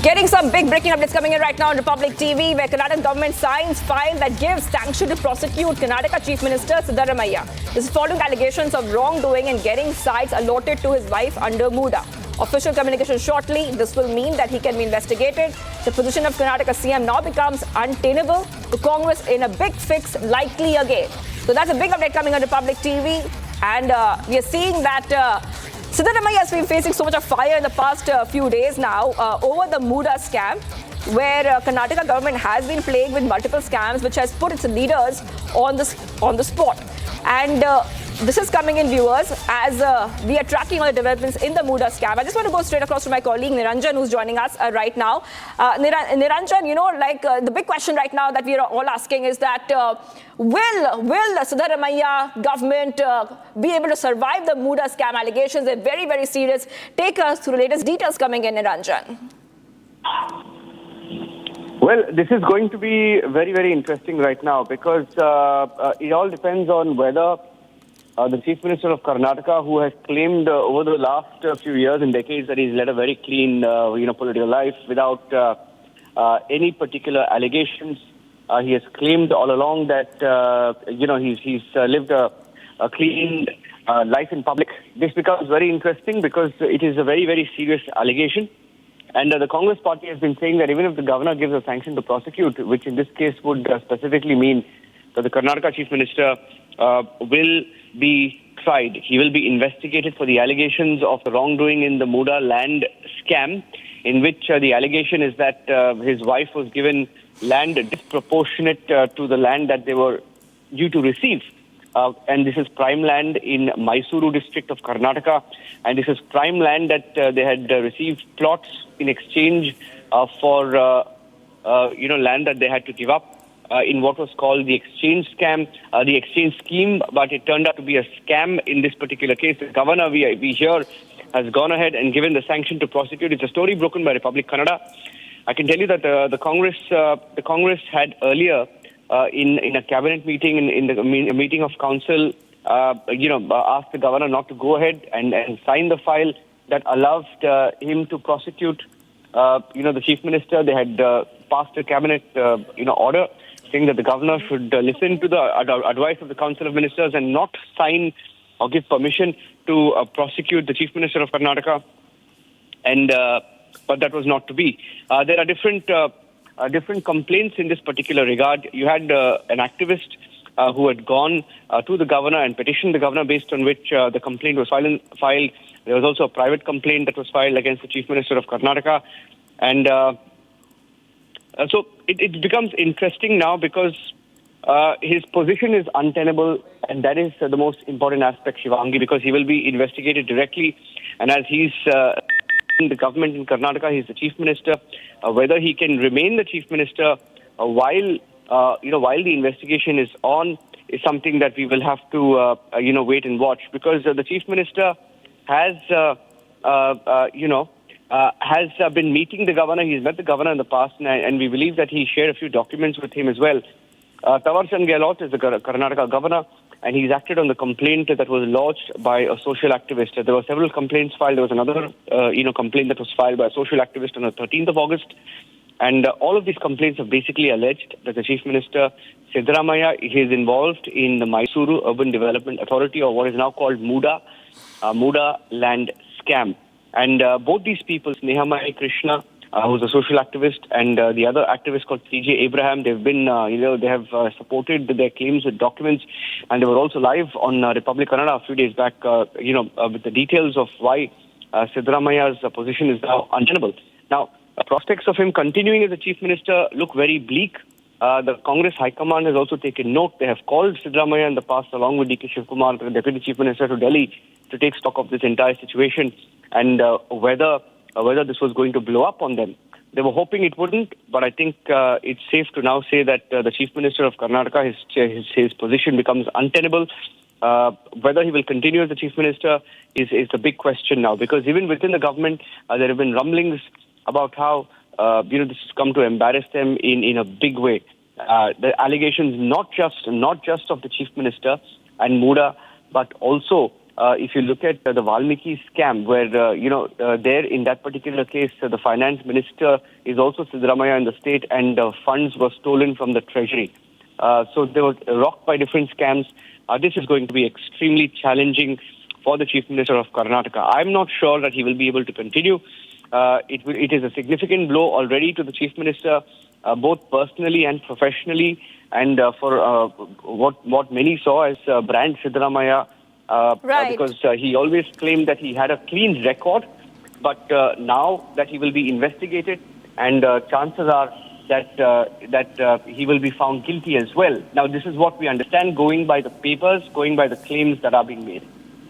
Getting some big breaking updates coming in right now on Republic TV, where Karnataka government signs file that gives sanction to prosecute Karnataka Chief Minister Siddaramaiah. This is following allegations of wrongdoing and getting sites allotted to his wife under MUDA. Official communication shortly. This will mean that he can be investigated. The position of Karnataka CM now becomes untenable. The Congress in a big fix likely again. So that's a big update coming on Republic TV. And we are seeing that Siddaramaiah has been facing so much of fire in the past few days now over the MUDA scam, where Karnataka government has been playing with multiple scams, which has put its leaders on the spot. And this is coming in, viewers, as we are tracking all the developments in the MUDA scam. I just want to go straight across to my colleague Niranjan, who's joining us right now. Niranjan, you know, the big question right now that we are all asking is that will the Siddaramaiah government be able to survive the MUDA scam allegations? They're very, very serious. Take us through the latest details coming in, Niranjan. Well, this is going to be very, very interesting right now because it all depends on whether the Chief Minister of Karnataka, who has claimed over the last few years and decades that he's led a very clean, political life without any particular allegations. He has claimed all along that, he's lived a clean life in public. This becomes very interesting because it is a very, very serious allegation. And the Congress party has been saying that even if the governor gives a sanction to prosecute, which in this case would specifically mean that the Karnataka Chief Minister will be tried. He will be investigated for the allegations of wrongdoing in the MUDA land scam, in which the allegation is that his wife was given land disproportionate to the land that they were due to receive. And this is prime land in Mysuru district of Karnataka. And this is prime land that they had received plots in exchange for, land that they had to give up in what was called the exchange scam, the exchange scheme. But it turned out to be a scam in this particular case. The governor, we hear, has gone ahead and given the sanction to prosecute. It's a story broken by Republic Kannada. I can tell you that the Congress had earlier, in a cabinet meeting, in the meeting of council, asked the governor not to go ahead and sign the file that allowed him to prosecute, the chief minister. They had passed a cabinet, order saying that the governor should listen to the advice of the council of ministers and not sign or give permission to prosecute the chief minister of Karnataka. And but that was not to be. There are different complaints in this particular regard. You had an activist who had gone to the governor and petitioned the governor, based on which the complaint was filed. There was also a private complaint that was filed against the Chief Minister of Karnataka. And so it becomes interesting now because his position is untenable, and that is the most important aspect, Shivangi, because he will be investigated directly. And as he's in the government in Karnataka, he's the Chief Minister. Whether he can remain the Chief Minister while the investigation is on is something that we will have to wait and watch, because the Chief Minister has been meeting the governor. He's met the governor in the past, and we believe that he shared a few documents with him as well. Thawar and Gehlot is the Karnataka governor, and he's acted on the complaint that was lodged by a social activist. There were several complaints filed. There was another, complaint that was filed by a social activist on the 13th of August. And all of these complaints have basically alleged that the Chief Minister Siddaramaiah is involved in the Mysuru Urban Development Authority, or what is now called MUDA land scam. And both these people, Snehamayi, Krishna, who's a social activist, and the other activist called C.J. Abraham, they've been, they have supported their claims with documents, and they were also live on Republic Kannada a few days back, with the details of why Siddaramaiah's position is now untenable. Now, prospects of him continuing as the Chief Minister look very bleak. The Congress High Command has also taken note. They have called Siddaramaiah in the past, along with D.K. Kumar, the Deputy Chief Minister, to Delhi to take stock of this entire situation and whether this was going to blow up on them. They were hoping it wouldn't, but I think it's safe to now say that the Chief Minister of Karnataka, his position becomes untenable. Whether he will continue as the Chief Minister is the big question now, because even within the government, there have been rumblings about how this has come to embarrass them in a big way. The allegations not just of the Chief Minister and MUDA, but also if you look at the Valmiki scam, where, there in that particular case, the finance minister is also Siddaramaiah in the state, and funds were stolen from the treasury. So they were rocked by different scams. This is going to be extremely challenging for the Chief Minister of Karnataka. I'm not sure that he will be able to continue. It is a significant blow already to the Chief Minister, both personally and professionally, and for what many saw as brand Siddaramaiah, Right. because he always claimed that he had a clean record, but now that he will be investigated, and chances are that he will be found guilty as well. Now, this is what we understand, going by the papers, going by the claims that are being made.